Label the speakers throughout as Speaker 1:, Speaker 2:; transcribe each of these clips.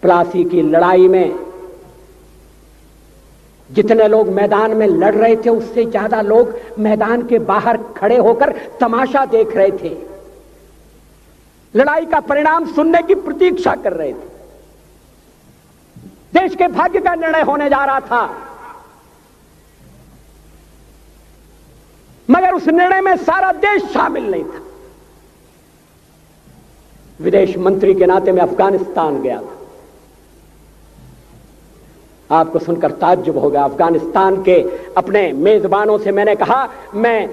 Speaker 1: प्लासी की लड़ाई में जितने लोग मैदान में लड़ रहे थे उससे ज्यादा लोग मैदान के बाहर खड़े होकर तमाशा देख रहे थे, लड़ाई का परिणाम सुनने की प्रतीक्षा कर रहे थे। देश के भाग्य का निर्णय होने जा रहा था, मगर उस निर्णय में सारा देश शामिल नहीं था। विदेश मंत्री के नाते मैं अफगानिस्तान गया था। आपको सुनकर ताज्जुब होगा, अफगानिस्तान के अपने मेजबानों से मैंने कहा मैं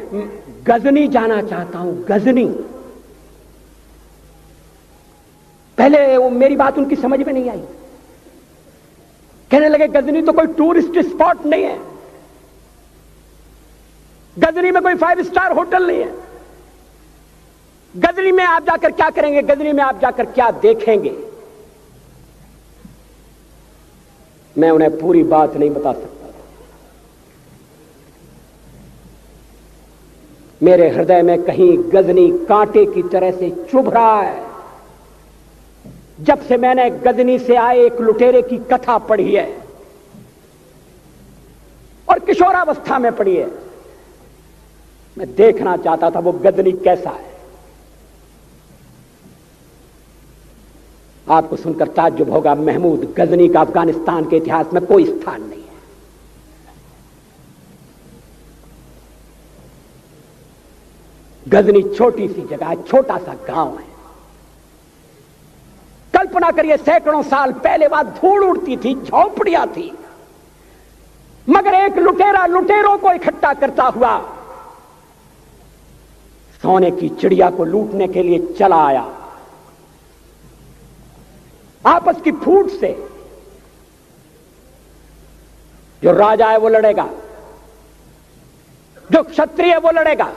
Speaker 1: गजनी जाना चाहता हूं, गजनी। पहले मेरी बात उनकी समझ में नहीं आई, कहने लगे गजनी तो कोई टूरिस्ट स्पॉट नहीं है, गजनी में कोई 5 स्टार होटल नहीं है, गजनी में आप जाकर क्या करेंगे, गजनी में आप जाकर क्या देखेंगे। मैं उन्हें पूरी बात नहीं बता सकता था। मेरे हृदय में कहीं गजनी कांटे की तरह से चुभ रहा है। जब से मैंने गजनी से आए एक लुटेरे की कथा पढ़ी है और किशोरावस्था में पढ़ी है, मैं देखना चाहता था वो गजनी कैसा है। आपको सुनकर ताज्जुब होगा, महमूद गजनी का अफगानिस्तान के इतिहास में कोई स्थान नहीं है। गजनी छोटी सी जगह है, छोटा सा गांव है। कल्पना करिए सैकड़ों साल पहले वहां धूल उड़ती थी, झोंपड़ियां थी, मगर एक लुटेरा लुटेरों को इकट्ठा करता हुआ सोने की चिड़िया को लूटने के लिए चला आया। आपस की फूट से जो राजा है वो लड़ेगा, जो क्षत्रिय है वो लड़ेगा।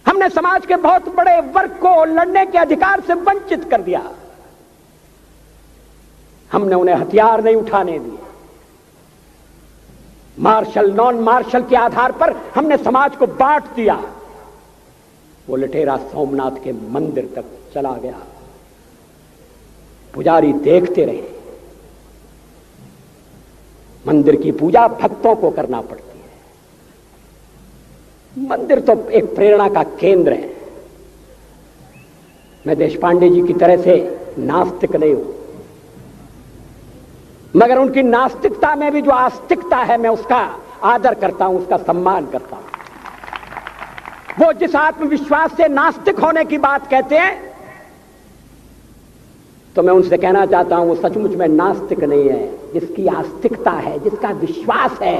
Speaker 1: हमने समाज के बहुत बड़े वर्ग को लड़ने के अधिकार से वंचित कर दिया। हमने उन्हें हथियार नहीं उठाने दिए। मार्शल नॉन मार्शल के आधार पर हमने समाज को बांट दिया। वो लुटेरा सोमनाथ के मंदिर तक चला गया। पुजारी देखते रहे। मंदिर की पूजा भक्तों को करना पड़ती है। मंदिर तो एक प्रेरणा का केंद्र है। मैं देशपांडे जी की तरह से नास्तिक नहीं हूं, मगर उनकी नास्तिकता में भी जो आस्तिकता है मैं उसका आदर करता हूं, उसका सम्मान करता हूं। वो जिस आत्मविश्वास से नास्तिक होने की बात कहते हैं, तो मैं उनसे कहना चाहता हूं वो सचमुच में नास्तिक नहीं है। जिसकी आस्तिकता है, जिसका विश्वास है,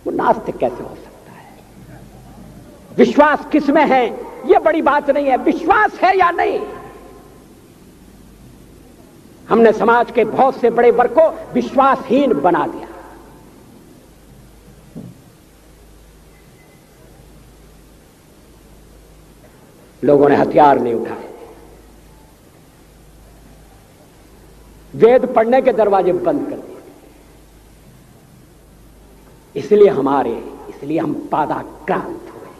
Speaker 1: वो नास्तिक कैसे हो सकता है? विश्वास किसमें है ये बड़ी बात नहीं है, विश्वास है या नहीं। हमने समाज के बहुत से बड़े वर्ग को विश्वासहीन बना दिया। लोगों ने हथियार नहीं उठाए, वेद पढ़ने के दरवाजे बंद कर दिए। इसलिए हम पादाक्रांत हुए।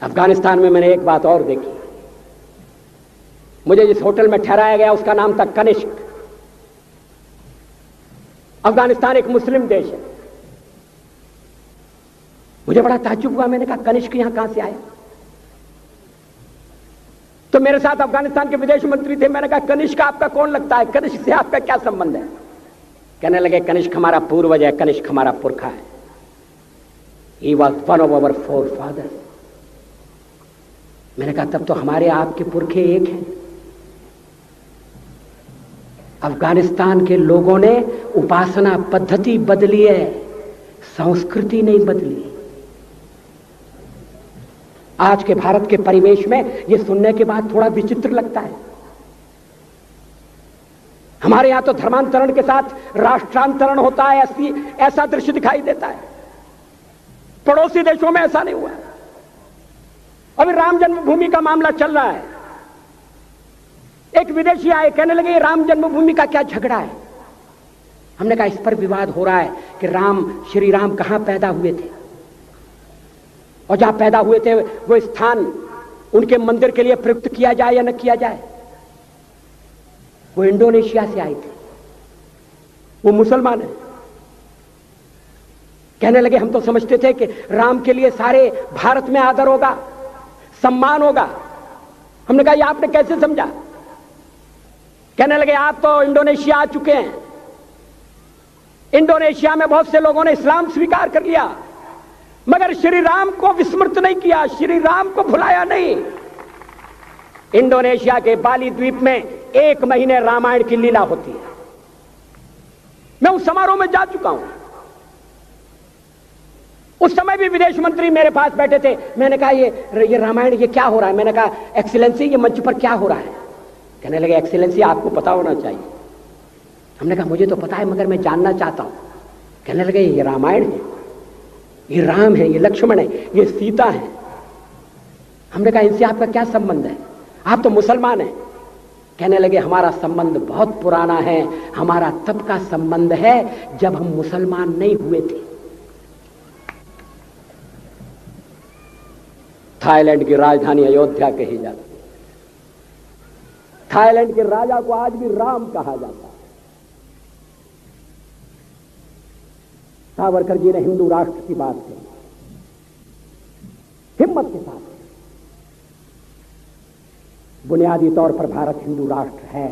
Speaker 1: अफगानिस्तान में मैंने एक बात और देखी। मुझे जिस होटल में ठहराया गया उसका नाम था कनिष्क। अफगानिस्तान एक मुस्लिम देश है। मुझे बड़ा ताज्जुब हुआ। मैंने कहा कनिष्क यहां कहां से आया? तो मेरे साथ अफगानिस्तान के विदेश मंत्री थे। मैंने कहा कनिष्क आपका कौन लगता है? कनिष्क से आपका क्या संबंध है? कहने लगे कनिष्क हमारा पूर्वज है, कनिष्क हमारा पुरखा है। He was one of our forefathers। मैंने कहा तब तो हमारे आपके पुरखे एक हैं। अफगानिस्तान के लोगों ने उपासना पद्धति बदली है, संस्कृति नहीं बदली। आज के भारत के परिवेश में यह सुनने के बाद थोड़ा विचित्र लगता है। हमारे यहां तो धर्मांतरण के साथ राष्ट्रांतरण होता है, ऐसा दृश्य दिखाई देता है। पड़ोसी देशों में ऐसा नहीं हुआ। अभी राम जन्मभूमि का मामला चल रहा है। एक विदेशी आए, कहने लगे राम जन्मभूमि का क्या झगड़ा है? हमने कहा इस पर विवाद हो रहा है कि श्री राम कहां पैदा हुए थे, और जहां पैदा हुए थे वो स्थान उनके मंदिर के लिए प्रयुक्त किया जाए या न किया जाए। वो इंडोनेशिया से आए थे, वो मुसलमान है। कहने लगे हम तो समझते थे कि राम के लिए सारे भारत में आदर होगा, सम्मान होगा। हमने कहा ये आपने कैसे समझा? कहने लगे आप तो इंडोनेशिया आ चुके हैं, इंडोनेशिया में बहुत से लोगों ने इस्लाम स्वीकार कर लिया, मगर श्री राम को विस्मृत नहीं किया, श्री राम को भुलाया नहीं। इंडोनेशिया के बाली द्वीप में 1 महीने रामायण की लीला होती है। मैं उस समारोह में जा चुका हूं। उस समय भी विदेश मंत्री मेरे पास बैठे थे। मैंने कहा ये रामायण ये क्या हो रहा है? मैंने कहा एक्सीलेंसी ये मंच पर क्या हो रहा है? कहने लगे एक्सीलेंसी आपको पता होना चाहिए। हमने कहा मुझे तो पता है मगर मैं जानना चाहता हूं। कहने लगे ये रामायण है, ये राम है, ये लक्ष्मण है, ये सीता है। हमने कहा इनसे आपका क्या संबंध है? आप तो मुसलमान हैं। कहने लगे हमारा संबंध बहुत पुराना है, हमारा तब का संबंध है जब हम मुसलमान नहीं हुए थे। थाईलैंड की राजधानी अयोध्या कही जाती है। थाईलैंड के राजा को आज भी राम कहा जाता है। सावरकर जी ने हिंदू राष्ट्र की बात कही, हिम्मत के साथ। बुनियादी तौर पर भारत हिंदू राष्ट्र है।